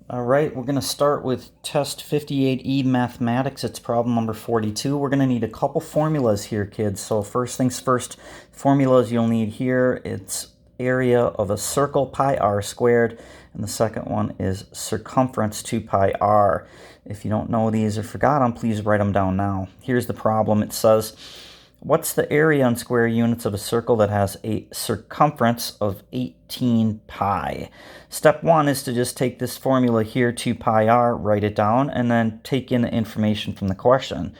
All right, we're going to start with test 58E mathematics. It's problem number 42. We're going to need a couple formulas here, kids. So first things first, formulas you'll need here, it's area of a circle, pi r squared, and the second one is circumference, 2 pi r. If you don't know these or forgot them, please write them down now. Here's the problem. It says, what's the area in square units of a circle that has a circumference of 18 pi? Step one is to just take this formula here, 2 pi r, write it down, and then take in the information from the question.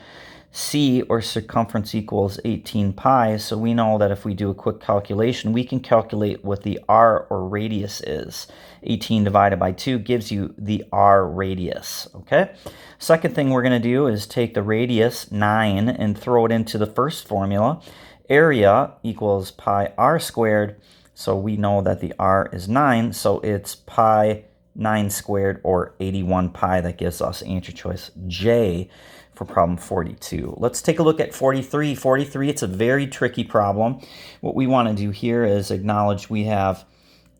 C, or circumference, equals 18 pi, so we know that if we do a quick calculation, we can calculate what the r, or radius, is. 18 divided by 2 gives you the r radius, okay? Second thing we're going to do is take the radius, 9, and throw it into the first formula. Area equals pi r squared, so we know that the r is 9, so it's pi 9 squared, or 81 pi. That gives us answer choice J for problem 42. Let's take a look at 43. 43, it's a very tricky problem. What we want to do here is acknowledge we have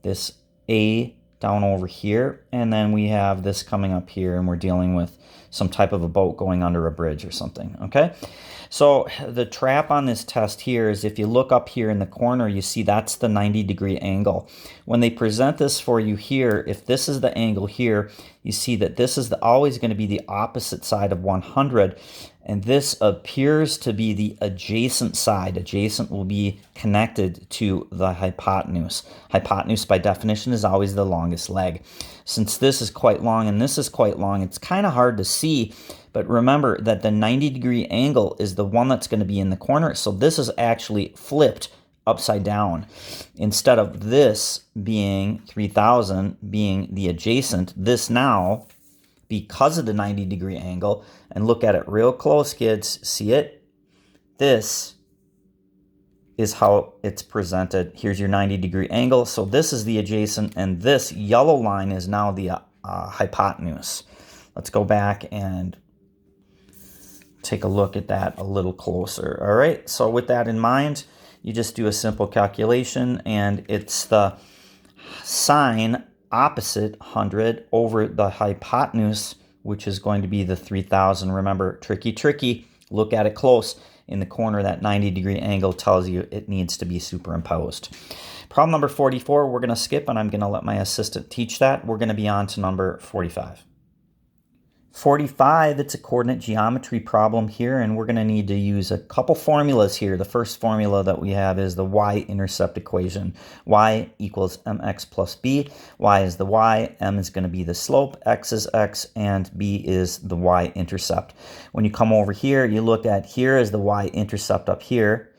this A down over here, and then we have this coming up here, and we're dealing with some type of a boat going under a bridge or something, okay? So the trap on this test here is if you look up here in the corner, you see that's the 90-degree angle. When they present this for you here, if this is the angle here, you see that this is always going to be the opposite side of 100, and this appears to be the adjacent side. Adjacent will be connected to the hypotenuse. Hypotenuse, by definition, is always the longest leg. Since this is quite long and this is quite long, it's kind of hard to see, but remember that the 90-degree angle is the one that's going to be in the corner, so this is actually flipped upside down. Instead of this being 3,000 being the adjacent, this now, because of the 90-degree angle, and look at it real close, kids, see it? This is how it's presented. Here's your 90-degree angle, so this is the adjacent, and this yellow line is now the hypotenuse. Let's go back and take a look at that a little closer. All right, so with that in mind, you just do a simple calculation, and it's the sine opposite 100 over the hypotenuse, which is going to be the 3,000. Remember, tricky. Look at it close. In the corner, that 90-degree angle tells you it needs to be superimposed. Problem number 44, we're going to skip, and I'm going to let my assistant teach that. We're going to be on to number 45. 45, it's a coordinate geometry problem here, and we're going to need to use a couple formulas here. The first formula that we have is the y-intercept equation. Y equals mx plus b. Y is the y, m is going to be the slope, x is x, and b is the y-intercept. When you come over here, you look at here is the y-intercept up here.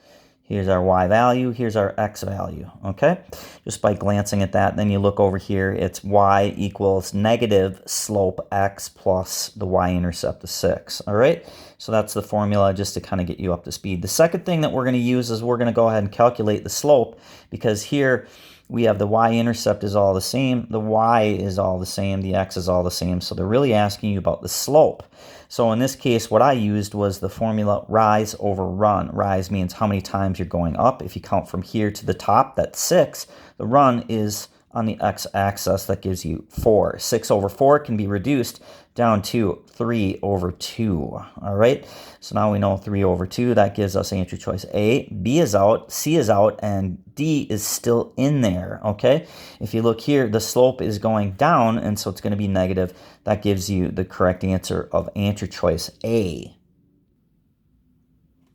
Here's our y value, here's our x value, okay? Just by glancing at that, then you look over here, it's y equals negative slope x plus the y-intercept of 6, all right? So that's the formula just to kind of get you up to speed. The second thing that we're going to use is we're going to go ahead and calculate the slope, because here we have the y-intercept is all the same, the y is all the same, the x is all the same, so they're really asking you about the slope. So in this case, what I used was the formula rise over run. Rise means how many times you're going up. If you count from here to the top, that's 6. The run is on the x-axis. That gives you 4. 6 over 4 can be reduced down to 3 over 2. All right, so now we know 3 over 2. That gives us answer choice A. B is out, C is out, and D is still in there, okay? If you look here, the slope is going down, and so it's going to be negative. That gives you the correct answer of answer choice A.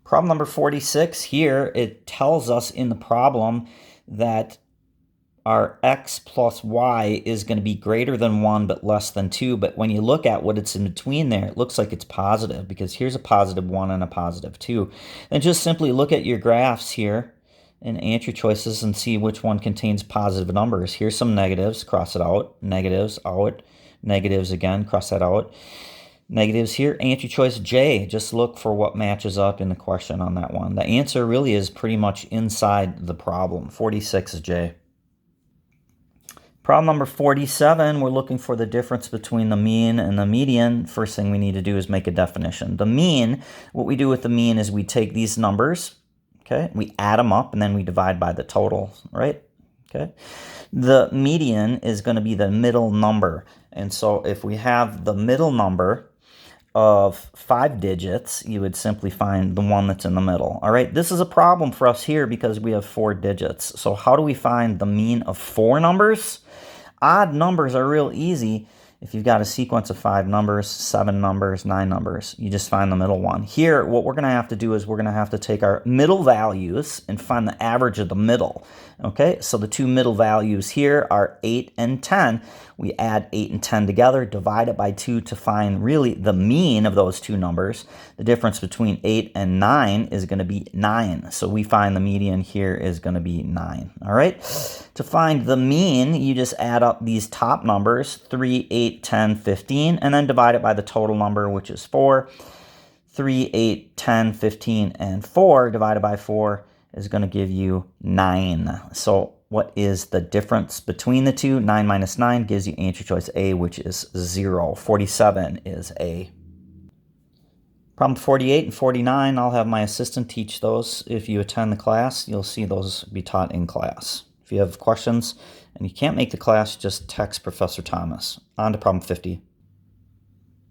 Problem number 46 here, it tells us in the problem that our x plus y is going to be greater than 1 but less than 2. But when you look at what it's in between there, it looks like it's positive, because here's a positive 1 and a positive 2. And just simply look at your graphs here and answer choices and see which one contains positive numbers. Here's some negatives, cross it out, negatives out, negatives again, cross that out. Negatives here, answer choice J. Just look for what matches up in the question on that one. The answer really is pretty much inside the problem. 46 is J. Problem number 47, we're looking for the difference between the mean and the median. First thing we need to do is make a definition. The mean, what we do with the mean is we take these numbers, okay, we add them up, and then we divide by the total, right? Okay. The median is going to be the middle number. And so if we have the middle number of 5 digits, you would simply find the one that's in the middle. All right, this is a problem for us here because we have 4 digits. So how do we find the mean of 4 numbers? Odd numbers are real easy. If you've got a sequence of 5 numbers, 7 numbers, 9 numbers, you just find the middle one. Here, what we're going to have to do is we're going to have to take our middle values and find the average of the middle. Okay, so the two middle values here are 8 and 10. We add 8 and 10 together, divide it by 2 to find really the mean of those two numbers. The difference between 8 and 9 is going to be 9. So we find the median here is going to be 9. All right. To find the mean, you just add up these top numbers, 3, 8, 10, 15, and then divide it by the total number, which is 4. 3, 8, 10, 15, and 4 divided by 4 is going to give you 9. So what is the difference between the two? 9 minus 9 gives you answer choice A, which is 0. 47 is A. Problem 48 and 49, I'll have my assistant teach those. If you attend the class, you'll see those be taught in class. If you have questions and you can't make the class, just text Professor Thomas. On to problem 50.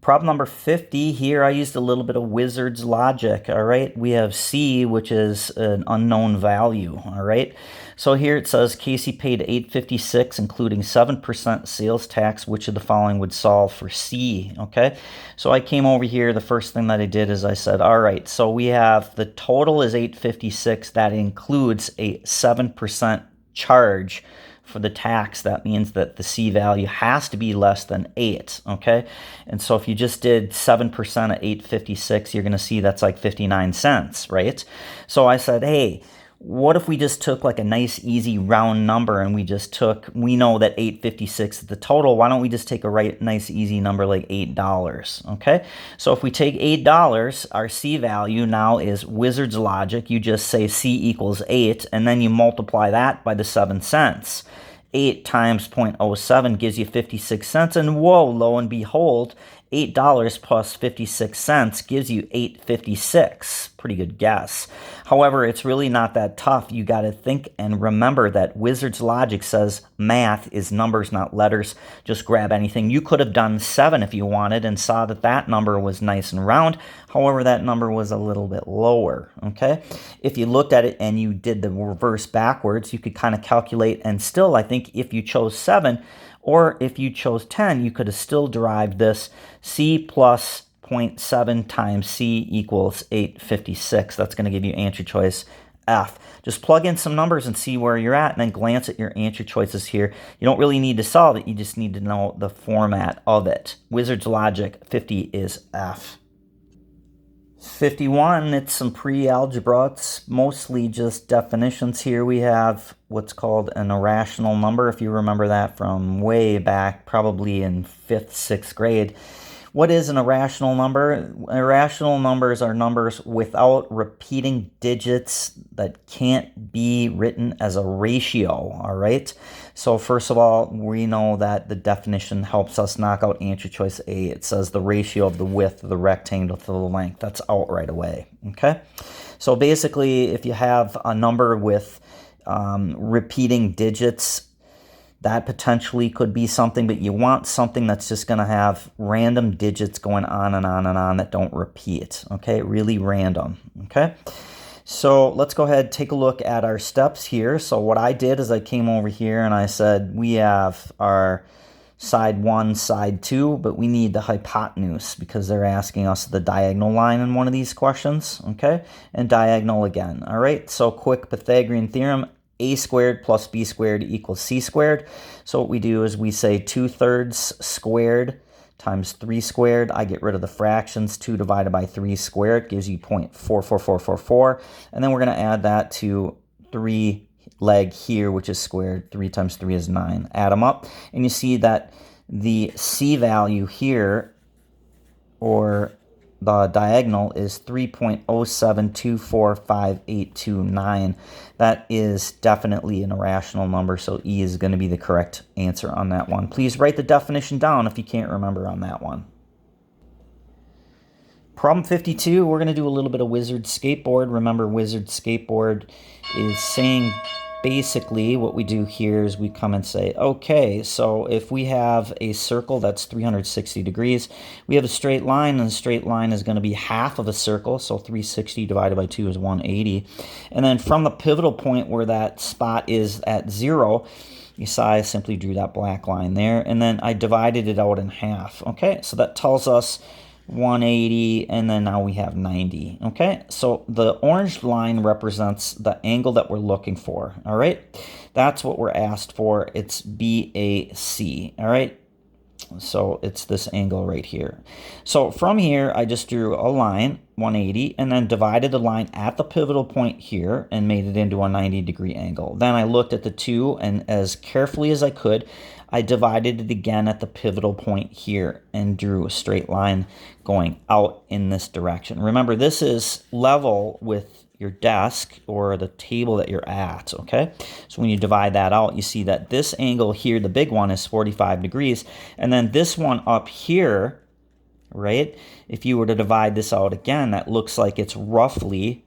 Problem number 50, here I used a little bit of wizard's logic, all right? We have C, which is an unknown value, all right? So here it says Casey paid $8.56, including 7% sales tax. Which of the following would solve for C, okay? So I came over here. The first thing that I did is I said, all right, so we have the total is $8.56. That includes a 7% charge for the tax. That means that the C value has to be less than 8, okay? And so if you just did 7% of $8.56, you're going to see that's like 59 cents, right? So I said, hey, what if we just took like a nice easy round number and we know that $8.56 is the total. Why don't we just take a nice easy number like $8, okay? So if we take $8, our C value now is wizard's logic. You just say C equals 8, and then you multiply that by the 7 cents. 8 times 0.07 gives you 56 cents, and whoa, lo and behold, $8 plus 56 cents gives you $8.56. Pretty good guess. However, it's really not that tough. You got to think and remember that wizard's logic says math is numbers, not letters. Just grab anything. You could have done 7 if you wanted and saw that that number was nice and round. However, that number was a little bit lower, okay? If you looked at it and you did the reverse backwards, you could kind of calculate, and still, I think if you chose 7, or if you chose 10, you could have still derived this C plus 0.7 times C equals 856. That's going to give you answer choice F. Just plug in some numbers and see where you're at, and then glance at your answer choices here. You don't really need to solve it. You just need to know the format of it. Wizard's logic, 50 is F. 51, it's some pre-algebra. It's mostly just definitions here. We have what's called an irrational number, if you remember that from way back, probably in 5th, 6th grade. What is an irrational number? Irrational numbers are numbers without repeating digits that can't be written as a ratio, all right? So first of all, we know that the definition helps us knock out answer choice A. It says the ratio of the width of the rectangle to the length. That's out right away, okay? So basically, if you have a number with repeating digits, that potentially could be something, but you want something that's just going to have random digits going on and on and on that don't repeat, okay? Really random, okay? So let's go ahead and take a look at our steps here. So what I did is I came over here and I said we have our side 1, side 2, but we need the hypotenuse because they're asking us the diagonal line in one of these questions, okay? And diagonal again, all right? So quick Pythagorean theorem, a squared plus b squared equals c squared. So what we do is we say 2/3 squared times 3 squared. I get rid of the fractions. 2 divided by 3 squared gives you 0.44444. And then we're going to add that to 3 leg here, which is squared. 3 times 3 is 9. Add them up. And you see that the c value here, or the diagonal, is 3.07245829. That is definitely an irrational number, so E is going to be the correct answer on that one. Please write the definition down if you can't remember on that one. Problem 52, we're going to do a little bit of wizard skateboard. Remember, wizard skateboard is saying basically what we do here is we come and say, okay, so if we have a circle that's 360 degrees, we have a straight line, and the straight line is going to be half of a circle, so 360 divided by 2 is 180. And then from the pivotal point where that spot is at 0, you saw I simply drew that black line there, and then I divided it out in half. Okay, so that tells us 180, and then now we have 90. Okay, so the orange line represents the angle that we're looking for. All right, that's what we're asked for. It's BAC. All right, so it's this angle right here. So from here, I just drew a line, 180, and then divided the line at the pivotal point here and made it into a 90-degree angle. Then I looked at the two, and as carefully as I could, I divided it again at the pivotal point here and drew a straight line going out in this direction. Remember, this is level with your desk or the table that you're at, okay? So when you divide that out, you see that this angle here, the big one, is 45 degrees. And then this one up here, right, if you were to divide this out again, that looks like it's roughly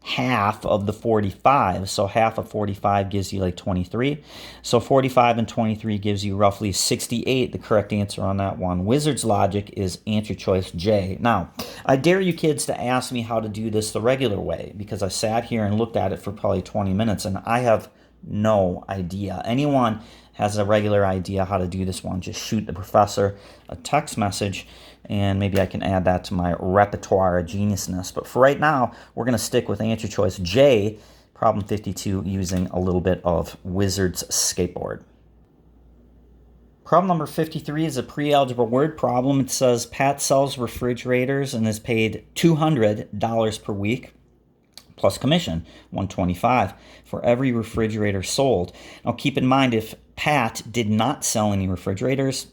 half of the 45. So half of 45 gives you like 23. So 45 and 23 gives you roughly 68. The correct answer on that one, Wizard's logic, is answer choice J. Now, I dare you kids to ask me how to do this the regular way, because I sat here and looked at it for probably 20 minutes and I have no idea. Anyone has a regular idea how to do this one, just shoot the professor a text message, and maybe I can add that to my repertoire of geniusness. But for right now, we're going to stick with answer choice J, problem 52, using a little bit of Wizard's skateboard. Problem number 53 is a pre-algebra word problem. It says Pat sells refrigerators and is paid $200 per week plus commission, $125 for every refrigerator sold. Now keep in mind, if Pat did not sell any refrigerators,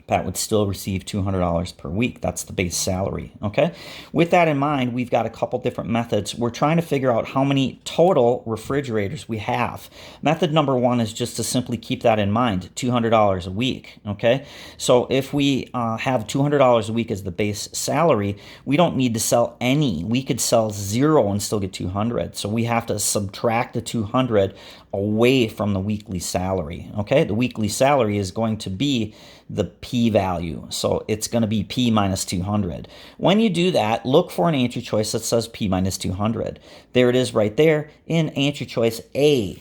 Pat would still receive $200 per week. That's the base salary, okay? With that in mind, we've got a couple different methods. We're trying to figure out how many total refrigerators we have. Method number one is just to simply keep that in mind, $200 a week, okay? So if we have $200 a week as the base salary, we don't need to sell any. We could sell 0 and still get 200. So we have to subtract the 200 away from the weekly salary, okay? The weekly salary is going to be the P value. So it's going to be P minus 200. When you do that, look for an answer choice that says P minus 200. There it is right there in answer choice A.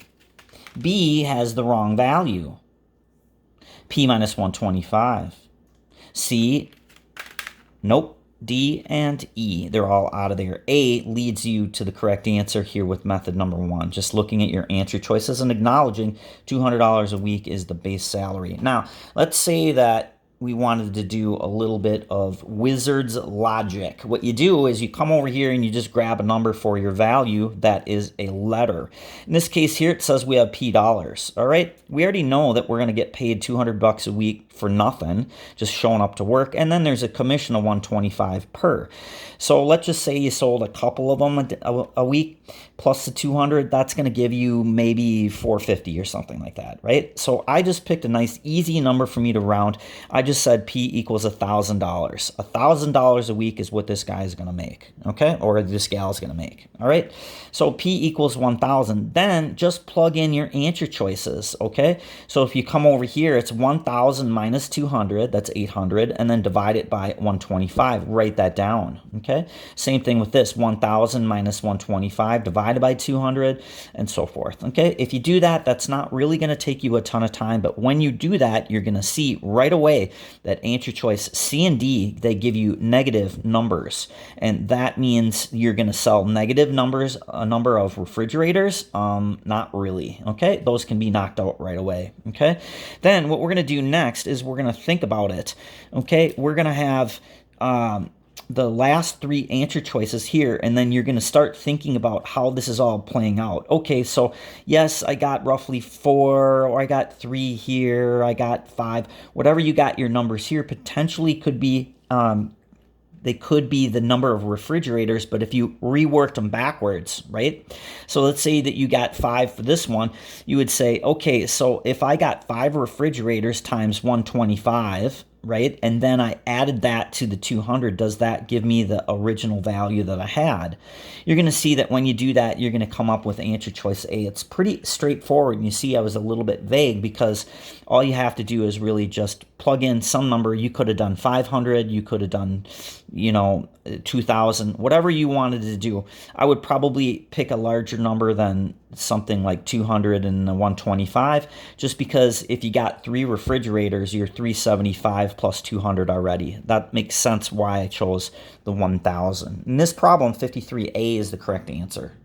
B has the wrong value. P minus 125. C, nope. D and E, they're all out of there. A leads you to the correct answer here with method number one. Just looking at your answer choices and acknowledging $200 a week is the base salary. Now, let's say that we wanted to do a little bit of Wizard's logic. What you do is you come over here and you just grab a number for your value that is a letter. In this case here, it says we have P dollars, all right? We already know that we're going to get paid $200 a week for nothing, just showing up to work, and then there's a commission of $125 per. So let's just say you sold a couple of them a week, plus the 200, that's going to give you maybe 450 or something like that, right? So I just picked a nice easy number for me to round. I just said P equals $1,000. $1,000 a week is what this guy is going to make, okay? Or this gal is going to make, all right? So P equals 1,000. Then just plug in your answer choices, okay? So if you come over here, it's 1,000 minus 200, that's 800, and then divide it by 125. Write that down, okay? Same thing with this, 1,000 minus 125 divided by 200, and so forth, okay? If you do that, that's not really going to take you a ton of time, but when you do that, you're going to see right away that answer choice C and D, they give you negative numbers, and that means you're going to sell negative numbers, a number of refrigerators. Not really, okay? Those can be knocked out right away, okay? Then what we're going to do next is we're going to think about it, okay? We're going to have the last three answer choices here, and then you're going to start thinking about how this is all playing out. Okay, so yes, I got roughly 4, or I got 3 here, I got 5. Whatever you got your numbers here potentially could be, they could be the number of refrigerators, but if you reworked them backwards, right? So let's say that you got 5 for this one, you would say, okay, so if I got 5 refrigerators times 125, right? And then I added that to the 200. Does that give me the original value that I had? You're going to see that when you do that, you're going to come up with answer choice A. It's pretty straightforward. And you see I was a little bit vague because all you have to do is really just plug in some number. You could have done 500. You could have done, 2,000, whatever you wanted to do. I would probably pick a larger number than something like 200 and 125, just because if you got 3 refrigerators, you're 375 plus 200 already. That makes sense why I chose the 1,000. In this problem, 53A is the correct answer.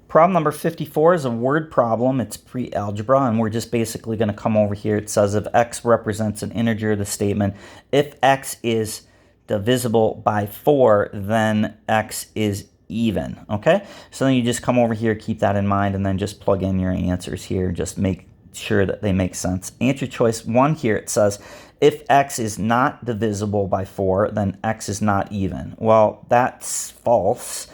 Problem number 54 is a word problem. It's pre-algebra, and we're just basically going to come over here. It says if x represents an integer, the statement, if x is divisible by 4, then x is even, okay? So then you just come over here, keep that in mind, and then just plug in your answers here. Just make sure that they make sense. Answer choice 1 here, it says, if x is not divisible by 4, then x is not even. Well, that's false,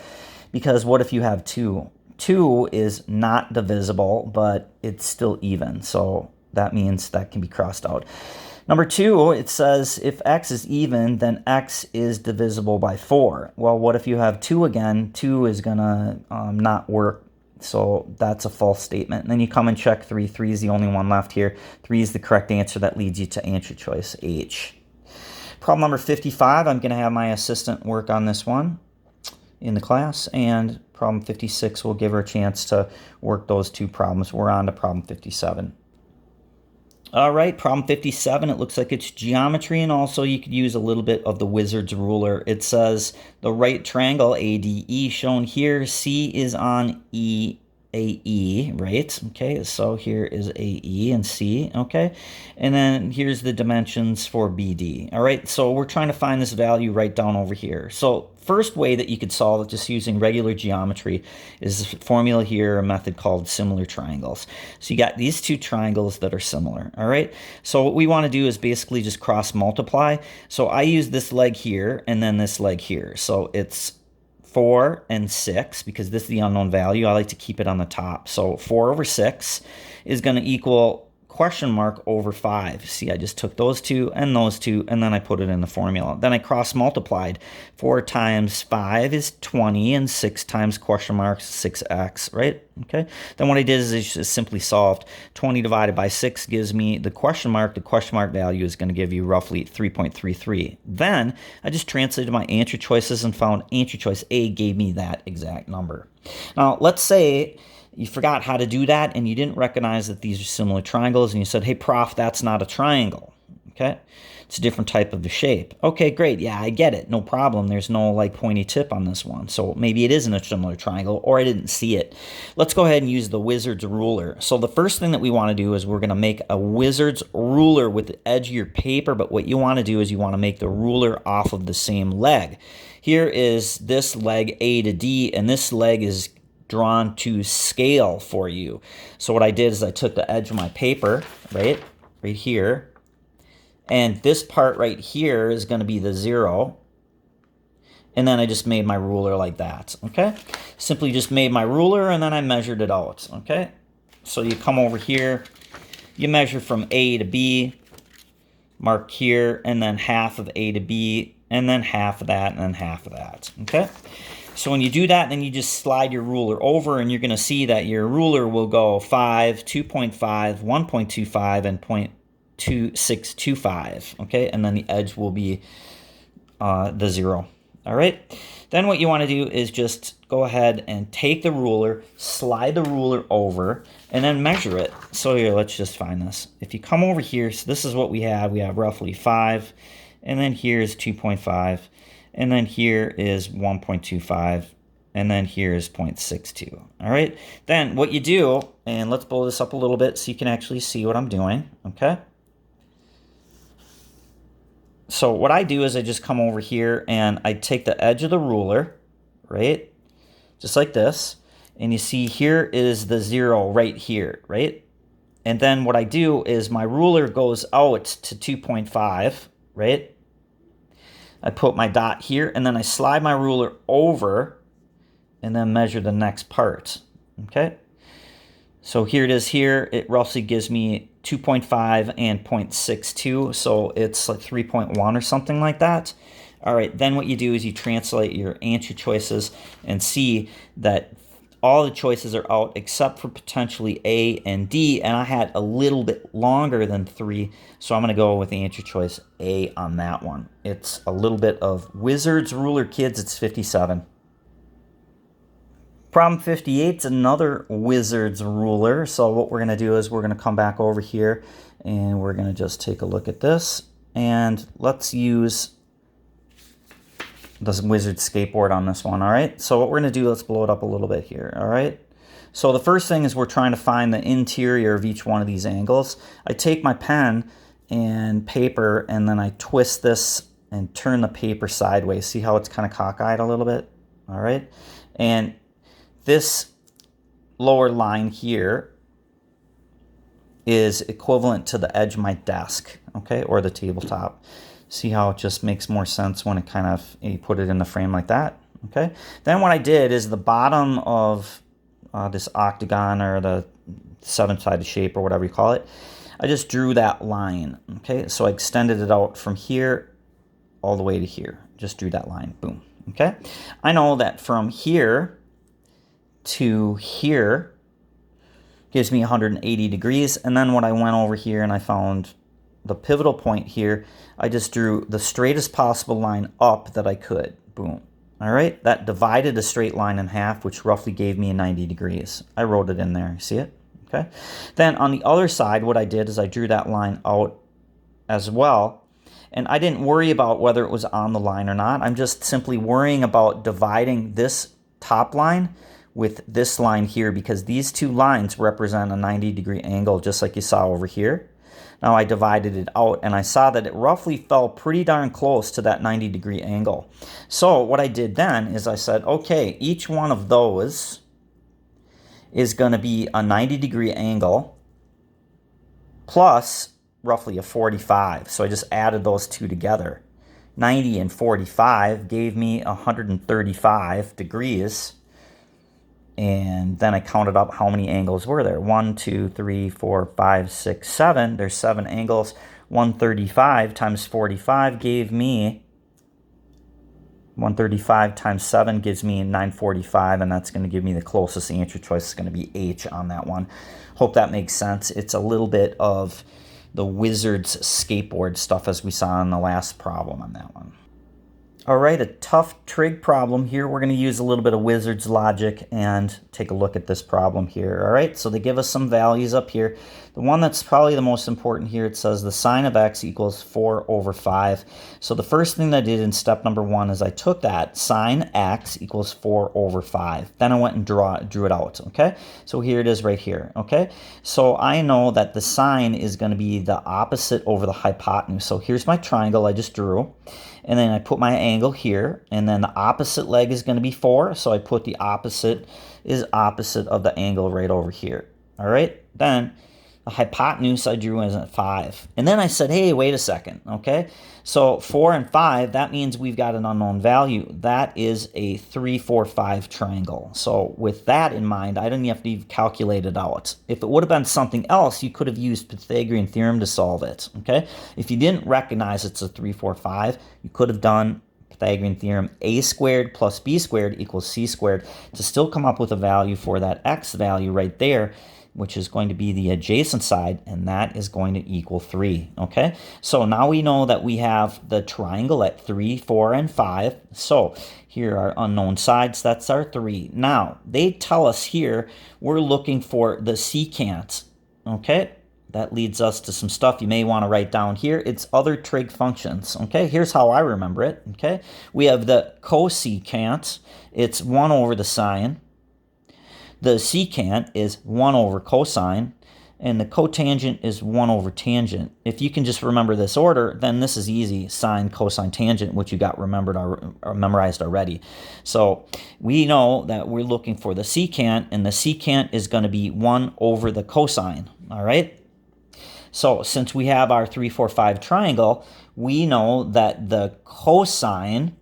because what if you have 2? 2 is not divisible, but it's still even, so that means that can be crossed out. Number 2, it says if x is even, then x is divisible by 4. Well, what if you have 2 again? 2 is going to not work, so that's a false statement. And then you come and check 3. 3 is the only one left here. 3 is the correct answer. That leads you to answer choice H. Problem number 55, I'm going to have my assistant work on this one in the class, and problem 56 will give her a chance to work those 2 problems. We're on to problem 57. All right, problem 57, it looks like it's geometry, and also you could use a little bit of the wizard's ruler. It says the right triangle ADE shown here, C is on AE, right? Okay, so here is AE and C, okay? And then here's the dimensions for BD. All right, so we're trying to find this value right down over here. So first way that you could solve it just using regular geometry is this formula here, a method called similar triangles. So you got these 2 triangles that are similar, all right? So what we want to do is basically just cross multiply. So I use this leg here and then this leg here. So it's 4 and 6, because this is the unknown value. I like to keep it on the top. So 4 over 6 is going to equal question mark over 5. See, I just took those 2 and those 2, and then I put it in the formula. Then I cross multiplied. 4 times 5 is 20, and 6 times question mark 6x, right? Okay. Then what I did is I just simply solved. 20 divided by 6 gives me the question mark. The question mark value is going to give you roughly 3.33. Then I just translated my answer choices and found answer choice A gave me that exact number. Now, let's say you forgot how to do that and you didn't recognize that these are similar triangles, and you said, hey, prof, that's not a triangle, okay? It's a different type of the shape. Okay, great, yeah, I get it, no problem. There's no like pointy tip on this one, so maybe it isn't a similar triangle, or I didn't see it. Let's go ahead and use the wizard's ruler. So the first thing that we want to do is we're going to make a wizard's ruler with the edge of your paper, but what you want to do is you want to make the ruler off of the same leg. Here is this leg A to D, and this leg is drawn to scale for you. So what I did is I took the edge of my paper, right here, and this part right here is going to be the 0, and then I just made my ruler like that, okay? Simply just made my ruler, and then I measured it out, okay? So you come over here, you measure from A to B, mark here, and then half of A to B, and then half of that, and then half of that, okay? So when you do that, then you just slide your ruler over, and you're going to see that your ruler will go 5, 2.5, 1.25, and 0.2625, okay? And then the edge will be the 0, all right? Then what you want to do is just go ahead and take the ruler, slide the ruler over, and then measure it. So here, let's just find this. If you come over here, so this is what we have. We have roughly 5, and then here is 2.5. And then here is 1.25, and then here is 0.62, all right? Then what you do, and let's blow this up a little bit so you can actually see what I'm doing, okay? So what I do is I just come over here, and I take the edge of the ruler, right? Just like this, and you see here is the 0 right here, right? And then what I do is my ruler goes out to 2.5, right? I put my dot here, and then I slide my ruler over and then measure the next part, okay? So here it is here. It roughly gives me 2.5 and 0.62, so it's like 3.1 or something like that. All right, then what you do is you translate your answer choices and see that all the choices are out except for potentially A and D, and I had a little bit longer than 3, so I'm going to go with the answer choice A on that one. It's a little bit of Wizard's ruler, kids. It's 57. Problem 58 is another Wizard's ruler. So what we're going to do is we're going to come back over here and we're going to just take a look at this. And let's use the Wizard skateboard on this one, all right? So what we're going to do, let's blow it up a little bit here, all right? So the first thing is we're trying to find the interior of each one of these angles. I take my pen and paper and then I twist this and turn the paper sideways. See how it's kind of cockeyed a little bit, all right? And this lower line here is equivalent to the edge of my desk, okay, or the tabletop. See how it just makes more sense when it kind of, you put it in the frame like that, okay? Then what I did is the bottom of this octagon or the seven-sided shape or whatever you call it, I just drew that line, okay? So I extended it out from here all the way to here. Just drew that line, boom, okay? I know that from here to here gives me 180 degrees, and then when I went over here and I found the pivotal point here, I just drew the straightest possible line up that I could, boom. All right, that divided a straight line in half, which roughly gave me 90 degrees. I wrote it in there, see it? Okay. Then on the other side, what I did is I drew that line out as well, and I didn't worry about whether it was on the line or not. I'm just simply worrying about dividing this top line with this line here, because these two lines represent a 90-degree angle, just like you saw over here. Now I divided it out and I saw that it roughly fell pretty darn close to that 90-degree angle. So what I did then is I said, okay, each one of those is going to be a 90-degree angle plus roughly a 45. So I just added those two together. 90 and 45 gave me 135 degrees. And then I counted up how many angles were there. 1, 2, 3, 4, 5, 6, 7. There's 7 angles. 135 times 45 gave me 135 times 7 gives me 945, and that's going to give me the closest answer choice. Is going to be H on that one. Hope that makes sense. It's a little bit of the Wizard's skateboard stuff as we saw in the last problem on that one. All right, a tough trig problem here. We're going to use a little bit of Wizard's logic and take a look at this problem here. All right, so they give us some values up here. The one that's probably the most important here, it says the sine of x equals 4 over 5. So the first thing that I did in step number 1 is I took that sine x equals 4 over 5. Then I went and drew it out, okay? So here it is right here, okay? So I know that the sine is going to be the opposite over the hypotenuse. So here's my triangle I just drew. And then I put my angle here, and then the opposite leg is going to be 4, so I put the opposite is opposite of the angle right over here. All right, then the hypotenuse I drew as at 5. And then I said, hey, wait a second, okay? So 4 and 5, that means we've got an unknown value. That is a 3, 4, 5 triangle. So with that in mind, I didn't have to even calculate it out. If it would have been something else, you could have used Pythagorean theorem to solve it, okay? If you didn't recognize it's a 3, 4, 5, you could have done Pythagorean theorem, a squared plus b squared equals c squared, to still come up with a value for that x value right there, which is going to be the adjacent side, and that is going to equal 3, okay? So now we know that we have the triangle at 3, 4, and 5. So here are unknown sides, that's our 3. Now, they tell us here we're looking for the secant, okay? That leads us to some stuff you may want to write down here. It's other trig functions, okay? Here's how I remember it, okay? We have the cosecant. It's 1 over the sine. The secant is 1 over cosine, and the cotangent is 1 over tangent. If you can just remember this order, then this is easy, sine, cosine, tangent, which you got memorized already. So we know that we're looking for the secant, and the secant is going to be 1 over the cosine, all right? So since we have our 3, 4, 5 triangle, we know that the cosine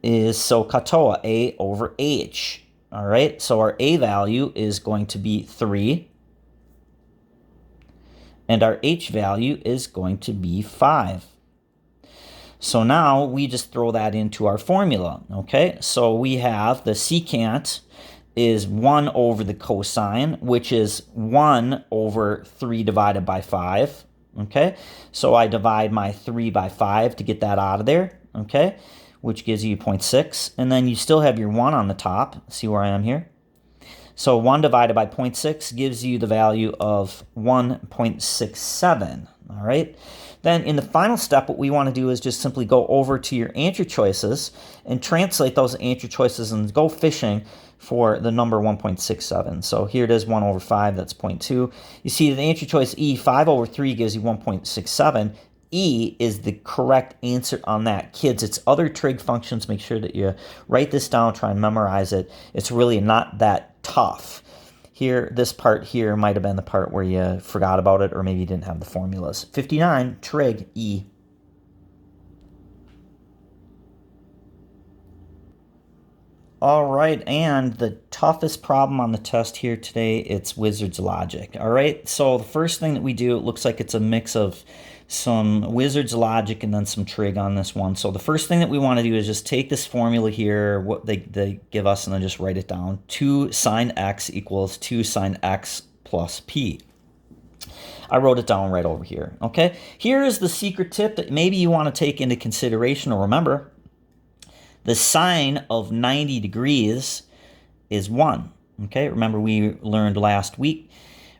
is SOHCAHTOA, A over H. All right, so our A value is going to be 3. And our H value is going to be 5. So now we just throw that into our formula, okay? So we have the secant is 1 over the cosine, which is 1 over 3 divided by 5, okay? So I divide my 3 by 5 to get that out of there, okay? Which gives you 0.6. And then you still have your 1 on the top. See where I am here? So 1 divided by 0.6 gives you the value of 1.67, all right? Then in the final step, what we want to do is just simply go over to your answer choices and translate those answer choices and go fishing for the number 1.67. So here it is, 1 over 5, that's 0.2. You see the answer choice E, 5 over 3 gives you 1.67. E is the correct answer on that. Kids, it's other trig functions. Make sure that you write this down, try and memorize it. It's really not that tough. Here, this part here might have been the part where you forgot about it or maybe you didn't have the formulas. 59, trig, E. All right, and the toughest problem on the test here today, it's Wizard's Logic. All right, so the first thing that we do, it looks like it's a mix of some Wizard's Logic and then some trig on this one. So the first thing that we want to do is just take this formula here, what they give us, and then just write it down. 2 sine x equals 2 sine x plus p. I wrote it down right over here, okay? Here is the secret tip that maybe you want to take into consideration or remember. The sine of 90 degrees is 1, okay? Remember we learned last week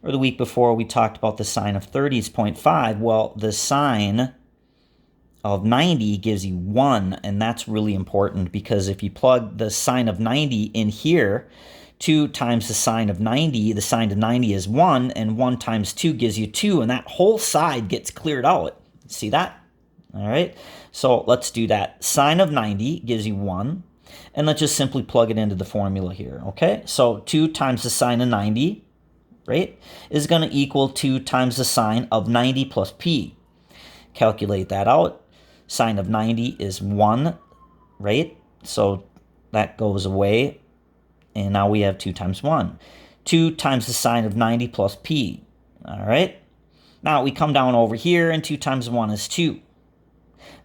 or the week before we talked about the sine of 30 is 0.5. Well, the sine of 90 gives you 1, and that's really important because if you plug the sine of 90 in here, 2 times the sine of 90, the sine of 90 is 1, and 1 times 2 gives you 2, and that whole side gets cleared out. See that? All right, so let's do that. Sine of 90 gives you 1, and let's just simply plug it into the formula here, okay? So 2 times the sine of 90, right, is going to equal 2 times the sine of 90 plus p. Calculate that out. Sine of 90 is 1, right? So that goes away, and now we have 2 times 1. 2 times the sine of 90 plus p, all right? Now we come down over here, and 2 times 1 is 2.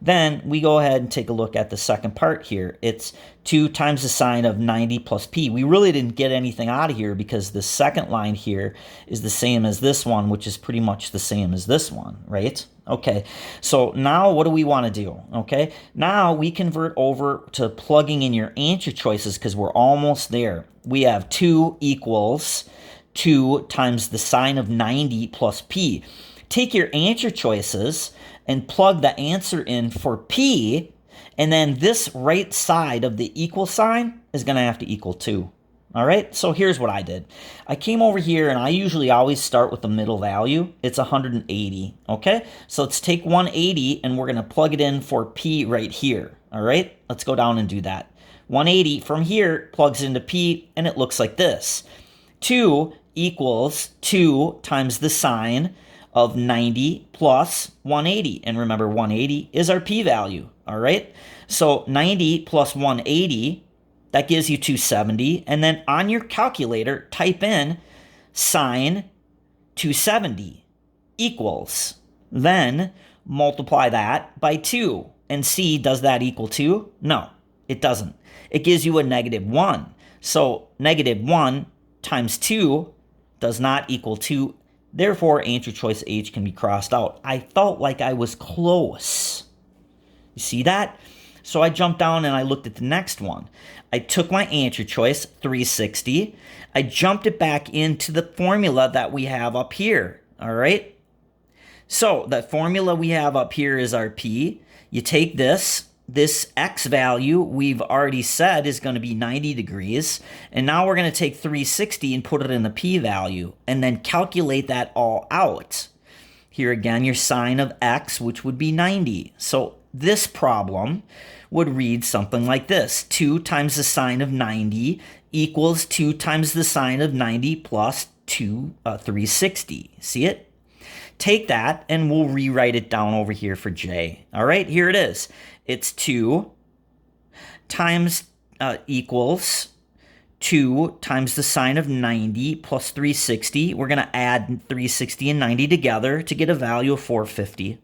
Then we go ahead and take a look at the second part here. It's 2 times the sine of 90 plus p. We really didn't get anything out of here because the second line here is the same as this one, which is pretty much the same as this one, right? Okay, so now what do we want to do? Okay, now we convert over to plugging in your answer choices because we're almost there. We have 2 equals 2 times the sine of 90 plus p. Take your answer choices and plug the answer in for p, and then this right side of the equal sign is going to have to equal 2. All right, so here's what I did. I came over here, and I usually always start with the middle value. It's 180, okay? So let's take 180, and we're going to plug it in for p right here, all right? Let's go down and do that. 180 from here plugs into p, and it looks like this. 2 equals 2 times the sine of 90 plus 180. And remember, 180 is our p-value, all right? So 90 plus 180, that gives you 270. And then on your calculator, type in sine 270 equals. Then multiply that by 2. And see, does that equal 2? No, it doesn't. It gives you a -1. So -1 times 2 does not equal 2. Therefore, answer choice H can be crossed out. I felt like I was close. You see that? So I jumped down and I looked at the next one. I took my answer choice, 360. I jumped it back into the formula that we have up here, all right? So the formula we have up here is our P. You take this X value we've already said is going to be 90 degrees. And now we're going to take 360 and put it in the P value and then calculate that all out. Here again, your sine of X, which would be 90. So this problem would read something like this. 2 times the sine of 90 equals 2 times the sine of 90 plus 360. See it? Take that and we'll rewrite it down over here for J. All right, here it is. It's 2 times equals 2 times the sine of 90 plus 360. We're going to add 360 and 90 together to get a value of 450.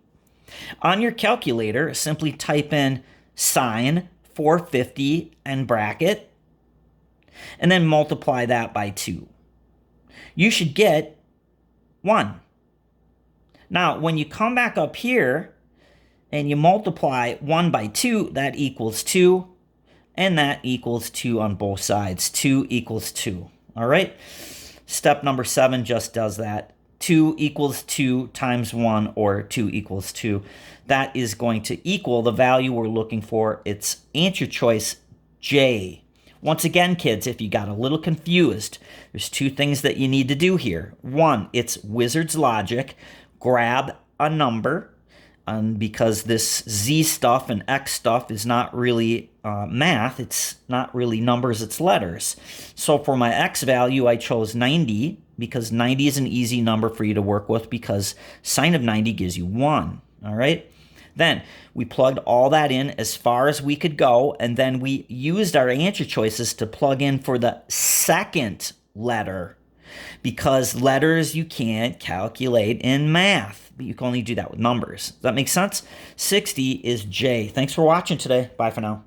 On your calculator, simply type in sine 450 and bracket, and then multiply that by 2. You should get 1. Now, when you come back up here and you multiply 1 by 2, that equals 2. And that equals 2 on both sides. 2 equals 2. All right? Step number 7 just does that. 2 equals 2 times 1, or 2 equals 2. That is going to equal the value we're looking for. It's answer choice J. Once again, kids, if you got a little confused, there's 2 things that you need to do here. 1, it's wizard's logic. Grab a number. Because this Z stuff and X stuff is not really math, it's not really numbers, it's letters. So for my X value, I chose 90 because 90 is an easy number for you to work with because sine of 90 gives you 1, all right? Then we plugged all that in as far as we could go, and then we used our answer choices to plug in for the second letter because letters you can't calculate in math. But you can only do that with numbers. Does that make sense? 60 is J. Thanks for watching today. Bye for now.